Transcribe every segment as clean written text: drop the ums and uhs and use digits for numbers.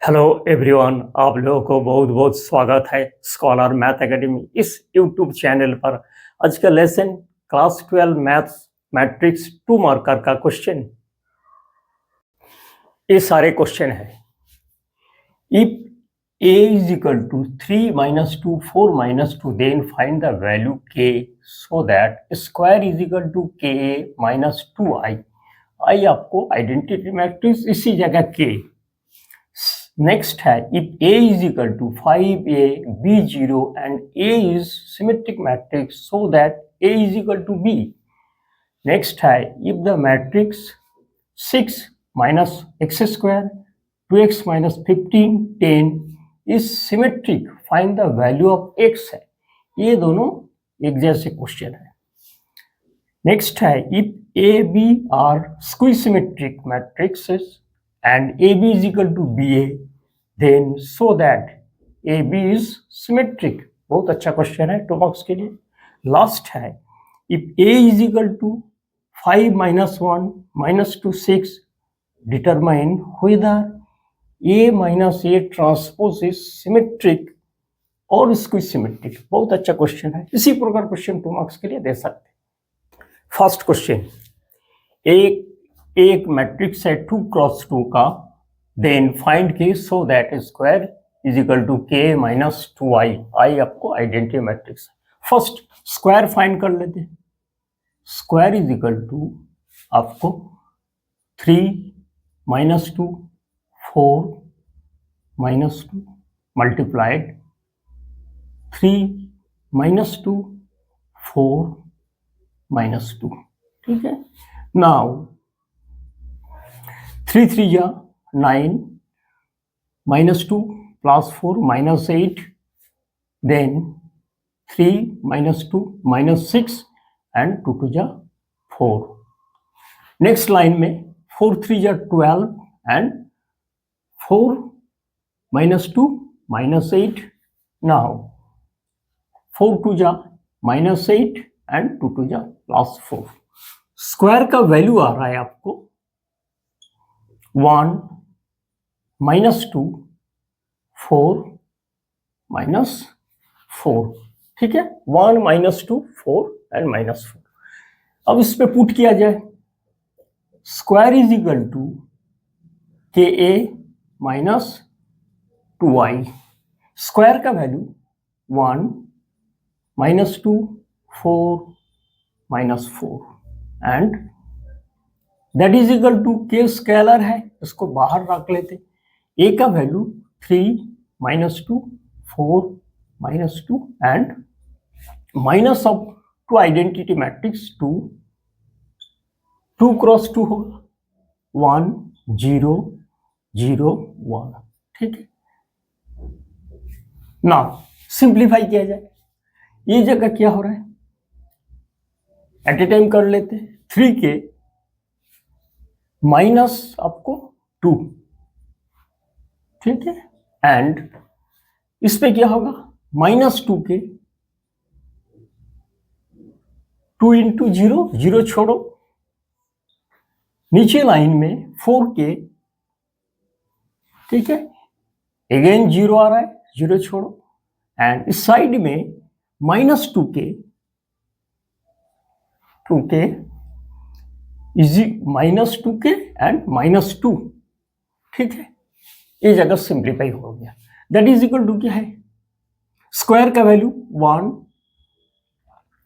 Hello everyone, आप लोगों को बहुत बहुत स्वागत है स्कॉलर मैथ एकेडमी इस यूट्यूब चैनल पर। आज का lesson class 12 maths matrix 2 marker का क्वेश्चन। ये सारे क्वेश्चन है। If a is equal to 3 minus 2 4 minus 2 then find the value k so that square is equal to ka minus 2i। I आपको identity matrix इसी जगह k। Next है if a is equal to 5a b 0 and a is symmetric matrix so that a is equal to b। Next है if the matrix 6 minus x square 2x minus 15 10 is symmetric find the value of x है। ये दोनों एक जैसे question है। Next है if a b are square symmetric matrices and AB is equal to BA then so that AB is symmetric। बहुत अच्छा question है 2 मार्क्स के लिए। लास्ट है if A is equal to 5 minus 1 minus 2 6 determine whether A minus A transpose is symmetric और square symmetric। बहुत अच्छा question है। इसी प्रकार क्वेश्चन 2 मार्क्स के लिए दे सकते हैं। फर्स्ट क्वेश्चन, एक मैट्रिक्स है 2 क्रॉस 2 का, then find K so that square is equal to K minus 2i। I आपको आइडेंटिटी मैट्रिक्स है। फर्स्ट स्क्वायर फाइंड कर लेते हैं। स्क्वायर इज इक्वल टू आपको 3 minus 2 4 minus 2 multiplied 3 minus 2 4 minus 2। ठीक है। नाउ 3 3 या 9 minus 2 plus 4 minus 8 then 3 minus 2 minus 6 and 2 2 जा 4। नेक्स्ट लाइन में 4 3 जा 12 and 4 minus 2 minus 8। now 4 2 जा minus 8 and 2 2 जा plus 4। स्क्वायर का वैल्यू आ रहा है आपको 1 minus 2 4 minus 4। ठीक है, 1 minus 2 4 and minus 4। अब इस पे पुट किया जाए, square is equal to K A minus 2i। Square का value 1 minus 2 4 minus 4 and that is equal to K scalar है, इसको बाहर रख लेते। ए का value 3 minus 2 4 minus 2 and minus of 2 identity matrix 2 cross 2 होगा 1 0 0 1। ठीक है। नाउ सिंप्लीफाई किया जाए, ये जगह क्या हो रहा है एट ए टाइम कर लेते हैं। 3 के माइनस आपको 2। ठीक है। एंड इस पे क्या होगा -2 के 2 इंटू 0 0 छोड़ो, नीचे लाइन में 4 के। ठीक है, अगेन 0 आ रहा है, 0 छोड़ो एंड इस साइड में -2 के इजी -2 के एंड -2। ठीक है, ये जगह सिंप्लीफाई हो गया। दैट इज इक्वल टू क्या है, स्क्वायर का वैल्यू 1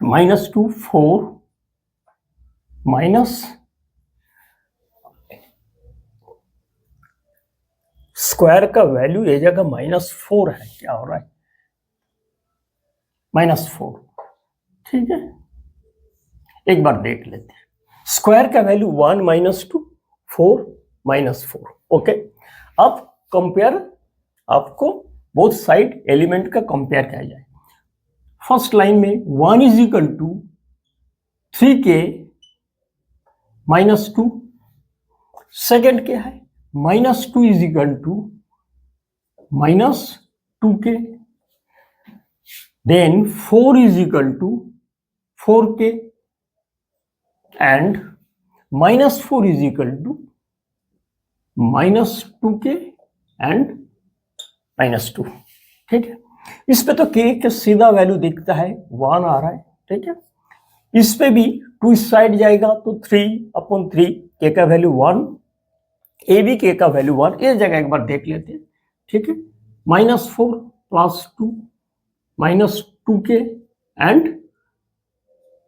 -2 4 माइनस स्क्वायर का वैल्यू ये जगह -4 है। क्या हो रहा है -4। ठीक है, एक बार देख लेते हैं। स्क्वायर का वैल्यू 1 -2 4 -4। ओके, अब कंपेयर, आपको बोथ साइड एलिमेंट का कंपेयर किया जाए। फर्स्ट लाइन में 1 इज इक्वल टू 3 के -2। सेकेंड क्या है -2 इज इक्वल टू -2 के। देन 4 इज इक्वल टू 4 के and -4 is equal to -2k and -2, ठीक है। इस पे तो k का सीधा वैल्यू दिखता है 1 आ रहा है, ठीक है। इस पे भी 2 इस साइड जाएगा तो 3/3, k का वैल्यू 1, ए भी k का वैल्यू 1, इस जगह एक बार देख लेते हैं, ठीक है। -4 + 2 -2k and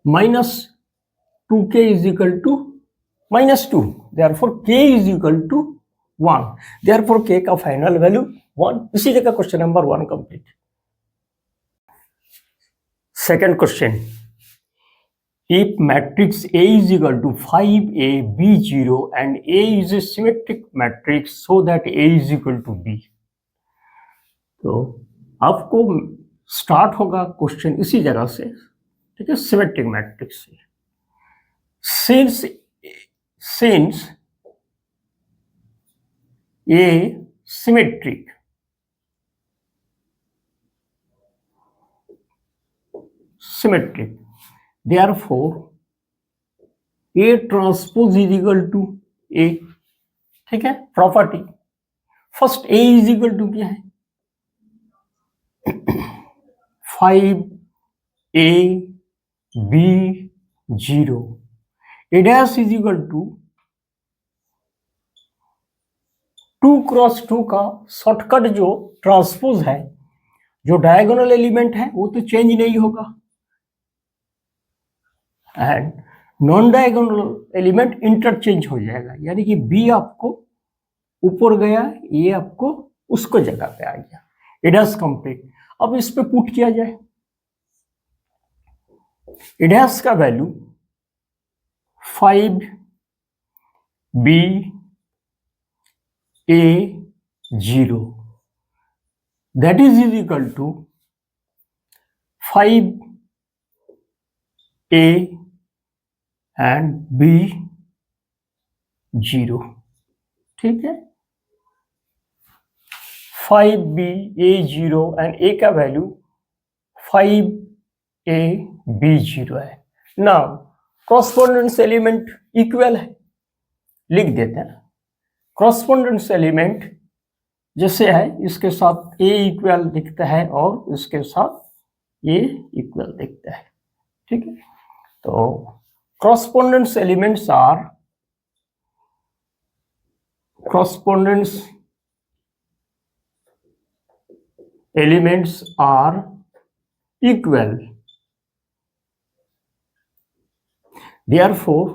-2k is equal to -2, therefore k is equal to 1, therefore k का फाइनल वैल्यू 1। इसी जगह question number 1 complete. Second question, if matrix A is equal to 5A B 0 and A is a symmetric matrix so that A is equal to B, तो आपको start होगा question इसी जगह से, ठीक है, सिमेट्रिक मैट्रिक्स से। since A symmetric, therefore A transpose is equal to A, ठीक है। Property first, A is equal to क्या है, 5A B 0, A dash is equal to 2 cross 2 का शॉर्टकट जो ट्रांसपोज है, जो डायगोनल एलिमेंट है वो तो चेंज नहीं होगा, and non diagonal element interchange हो जाएगा, यानी कि बी आपको ऊपर गया, ये आपको उसको जगह पे आ गया, इडस कंप्लीट। अब इस पे पुट किया जाए, इडस का value 5B A 0, that is equal to 5A and B 0, ठीक है। 5B A 0 एंड A का वैल्यू 5A B 0 है। नाउ क्रॉसपोंडेंस एलिमेंट इक्वल है, लिख देते हैं। क्रॉसपोंडेंस एलिमेंट जैसे है, इसके साथ A इक्वल दिखता है और इसके साथ A इक्वल दिखता है, ठीक है। तो corresponding elements are equal, therefore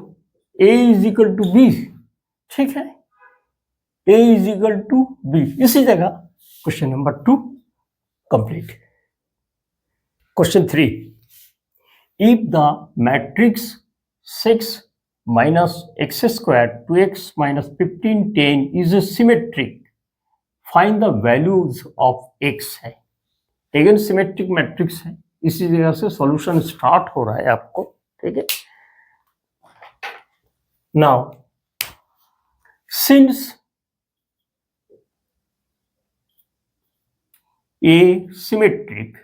A is equal to B, ठीक है। A is equal to B, इसी जगह question number 2 complete. Question 3, if the matrix 6 minus x squared 2x minus 15 10 is a symmetric, find the values of x है। Again symmetric matrix है, इसी जगह से solution start हो रहा है आपको, ठीक है। Now since A symmetric,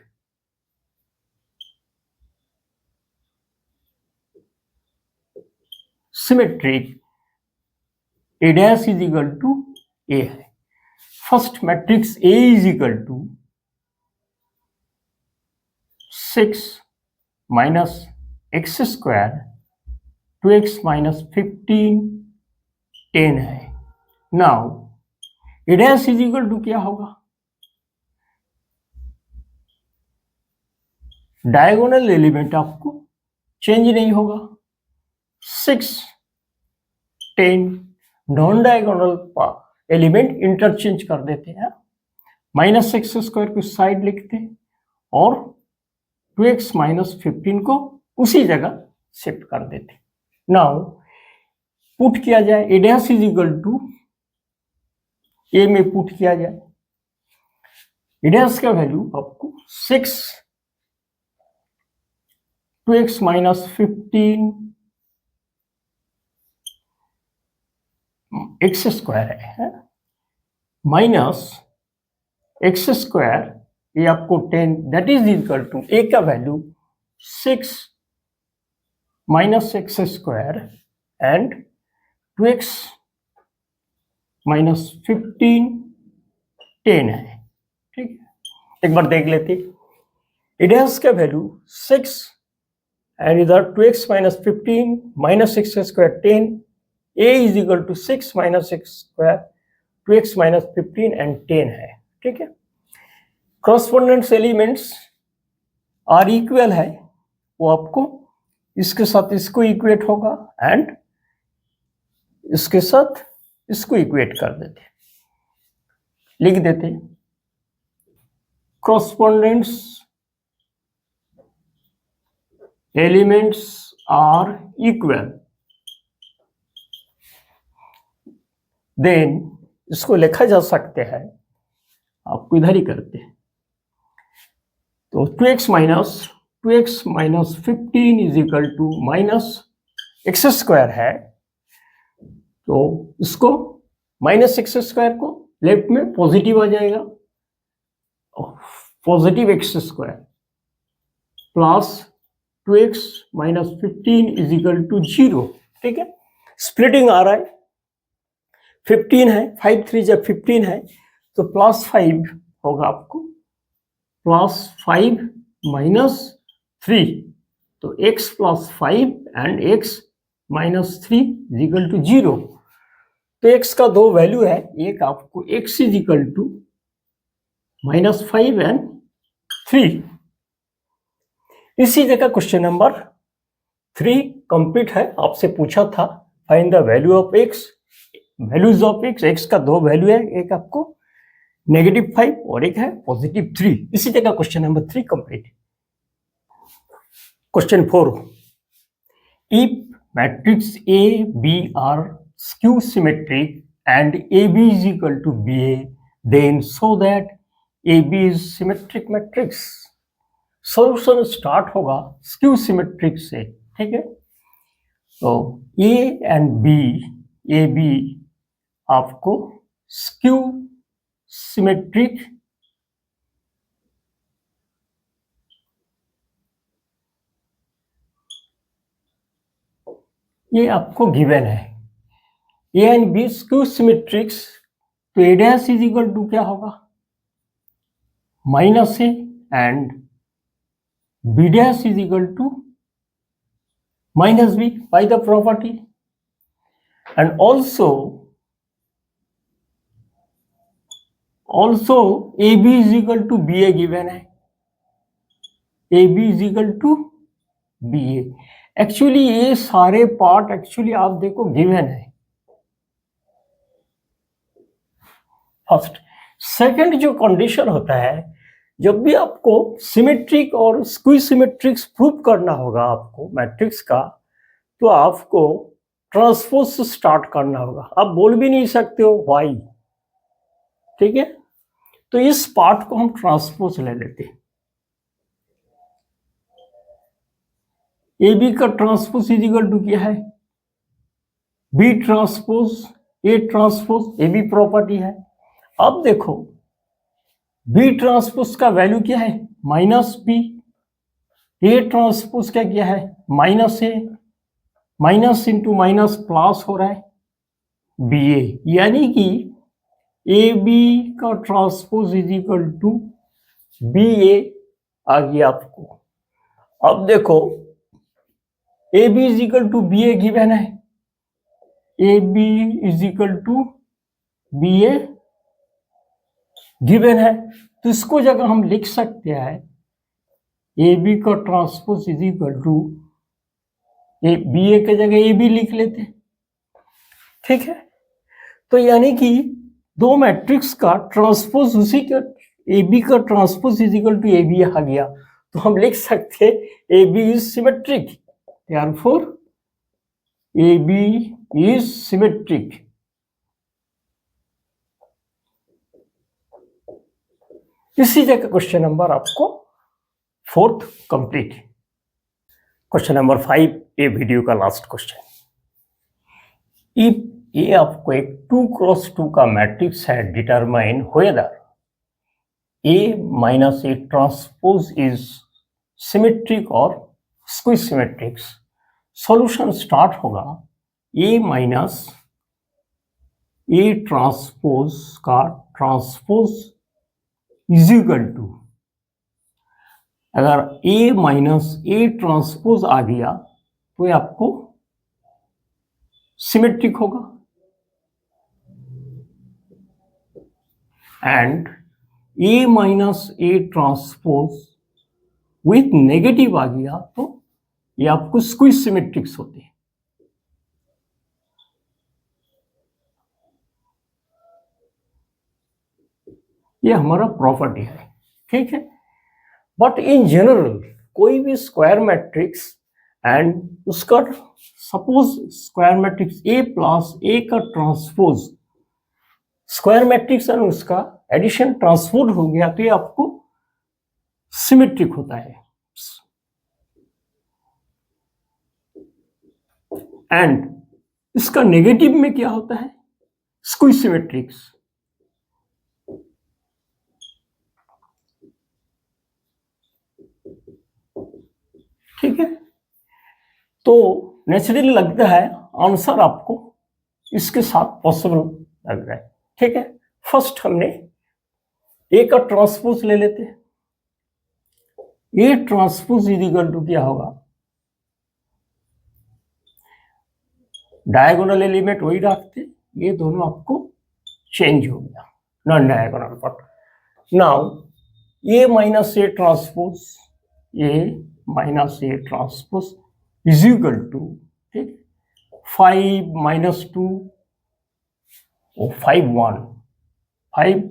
A dash is equal to A है। First matrix A is equal to 6 minus x square 2x minus 15 10 है। Now A dash is equal to क्या होगा, डायगोनल एलिमेंट आपको चेंज नहीं होगा, 6 10, नॉन डायगोनल एलिमेंट इंटरचेंज कर देते हैं, माइनस एक्स स्क्वायर को साइड लिखते हैं और 2x माइनस 15 को उसी जगह शिफ्ट कर देते हैं। नाउ पुट किया जाए, ए डैश इज इक्वल टू ए में पुट किया जाए, ए डैश का वैल्यू आपको 6 2x माइनस 15 एक्स स्क्वायर है, माइनस एक्स स्क्वायर ये आपको 10, that is equal to a का value 6 minus x square and 2x minus 15 10 है। ठीक है, एक बार देख लेते। इट हैज का वैल्यू 6 एंड इधर 2x minus 15 minus 6 square 10, a is equal to 6 minus 6 square 2x minus 15 and 10 है। ठीक है, करस्पोंडेंस एलिमेंट्स आर इक्वल है, वो आपको इसके साथ इसको इक्वेट होगा एंड इसके साथ इसको इक्वेट कर देते, लिख देते correspondence elements are equal, then इसको लिखा जा सकते हैं, आपको इधर ही करते हैं। तो 2x minus 15 is equal to minus x square है, तो इसको माइनस एक्स स्क्वायर को लेफ्ट में पॉजिटिव आ जाएगा, positive x square plus 2x minus 15 is equal to 0। ठीक है, स्प्लिटिंग आ रहा है, 15 है, 5 3 जब 15 है तो प्लस 5 होगा आपको, प्लस 5 माइनस 3, तो x plus 5 and x minus 3 is equal to 0। तो x का दो वैल्यू है, एक आपको x is equal to minus 5 and 3। इसी जगह क्वेश्चन नंबर 3 कंप्लीट है। आपसे पूछा था find the value of x, values of x का दो वैल्यू है, एक आपको -5 और एक है +3। इसी जगह question number 3 complete. Question 4, if matrix A B are skew symmetric and AB is equal to BA, then show that AB is symmetric matrix। Solution start होगा स्क्यू सिमेट्रिक से। ठीक है, तो A and B, A B आपको skew symmetric ये आपको given है, A and B skew symmetrics, तो A dash is equal to क्या होगा minus A and B dash is equal to minus B by the property, and also A B is equal to B A given है, A B is equal to B A. Actually ये सारे part actually आप देखो given है। First, second जो condition होता है, जब भी आपको सिमेट्रिक और स्क्यू सिमेट्रिक्स प्रूव करना होगा आपको मैट्रिक्स का, तो आपको ट्रांसपोज से स्टार्ट करना होगा। आप बोल भी नहीं सकते हो वाई। ठीक है, तो इस पार्ट को हम ट्रांसपोज ले लेते हैं। ए बी का ट्रांसपोज इज इक्वल टू क्या है B transpose A transpose, A B property है। अब देखो बी ट्रांसपोज का वैल्यू क्या है माइनस बी, ए ट्रांसपोज का क्या है minus A, minus into minus plus हो रहा है बी ए, यानी कि ए बी का transpose is equal to B A आ गया आपको। अब देखो A B is equal to B A given है, A B is equal to B A given है, तो इसको जगह हम लिख सकते हैं ए बी का transpose is equal to A B A के जगह ए बी लिख लेते। ठीक है, तो यानी कि दो मैट्रिक्स का ट्रांसपोज उसी का ए बी का transpose is equal to A B आ गया, तो हम लिख सकते A B is symmetric, therefore AB is symmetric। इसी जगह क्वेश्चन नंबर आपको 4th कंप्लीट। क्वेश्चन नंबर 5 ये वीडियो का लास्ट क्वेश्चन। इफ ये आपको एक 2x2 का मैट्रिक्स है, determine whether A minus A transpose is symmetric और स्क्यू सिमेट्रिक्स। सॉल्यूशन स्टार्ट होगा A माइनस ए ट्रांसपोज का ट्रांसपोज इज इक्वल टू, अगर A माइनस A ट्रांसपोज आ गया तो ये आपको सिमेट्रिक होगा, and A minus A transpose with negative आ गया तो ये आपको स्क्विज सिमेट्रिक्स होते हैं। ये हमारा प्रॉपर्टी है, ठीक है। बट इन जनरल कोई भी स्क्वायर मैट्रिक्स एंड उसका suppose square matrix A plus A का ट्रांसपोज स्क्वायर मैट्रिक्स एंड उसका एडिशन ट्रांसपोज हो गया तो ये आपको सिमेट्रिक होता है। एंड इसका नेगेटिव में क्या होता है, स्क्विज सिमेट्रिक्स। ठीक है, तो नेचुरली लगता है आंसर आपको इसके साथ पॉसिबल लग रहा है। ठीक है, फर्स्ट हमने ए का ट्रांसपोज ले लेते हैं। A transpose is equal to क्या होगा, डायगोनल एलिमेंट वही रखते, ये दोनों आपको चेंज हो गया नॉन डायगोनल पर। Now A minus A transpose, A minus A transpose is equal to, ठीक, 5 माइनस 2 और 5 1, 5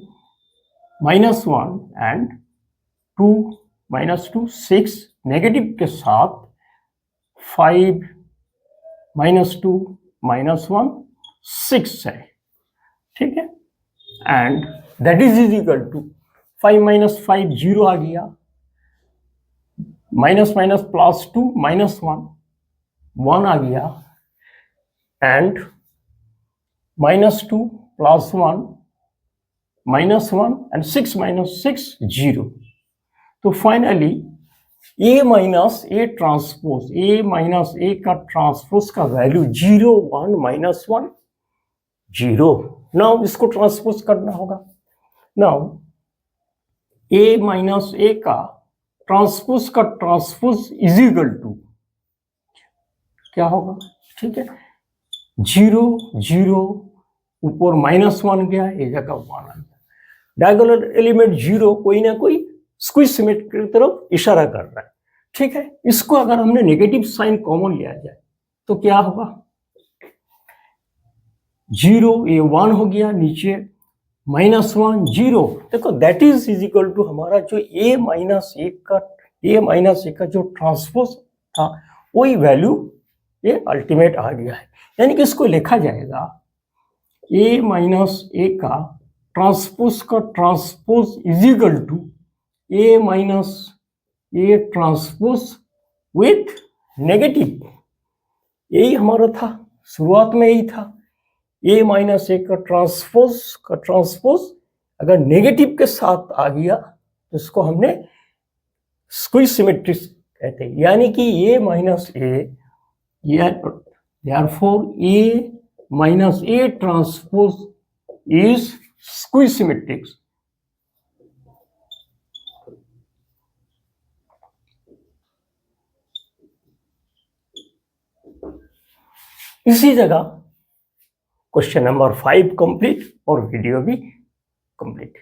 माइनस 1 एंड 2 माइनस 2 6, नेगेटिव के साथ 5 माइनस 2 माइनस 1 6 है। ठीक है, and that is equal to 5 minus 5 0 आ गया, माइनस माइनस प्लस 2 माइनस 1 1 आ गया, and minus 2 plus 1 minus 1 and 6 minus 6 0। तो finally A minus A transpose, A minus A का ट्रांसपोज का वैल्यू 0 1 माइनस 1 0। नाउ इसको ट्रांसपोज करना होगा। नाउ ए माइनस ए का ट्रांसपोज इज इक्वल टू क्या होगा, ठीक है, 0 0 ऊपर माइनस 1 गया, एक जगह 1 आ गया, डायगोनल एलिमेंट 0 कोई ना कोई स्क्विज सिमेट्री की तरफ इशारा कर रहा है। ठीक है, इसको अगर हमने नेगेटिव साइन कॉमन लिया जाए तो क्या होगा, 0 ये 1 हो गया, नीचे माइनस 1 0। देखो दैट इज इक्वल टू हमारा जो ए माइनस ए का जो ट्रांसपोज था वही वैल्यू ये अल्टीमेट आ गया है। यानी कि इसको लिखा जाएगा ए माइनस ए का transpose is equal to A minus A transpose with negative. यही हमारा था, शुरुआत में यही था, ए माइनस ए का ट्रांसपोज अगर नेगेटिव के साथ आ गया तो इसको हमने स्क्विज सिमेट्रिक कहते हैं। यानी कि A minus A, therefore A minus A transpose is skew symmetric. इसी जगह क्वेश्चन नंबर 5 कंप्लीट और वीडियो भी कंप्लीट।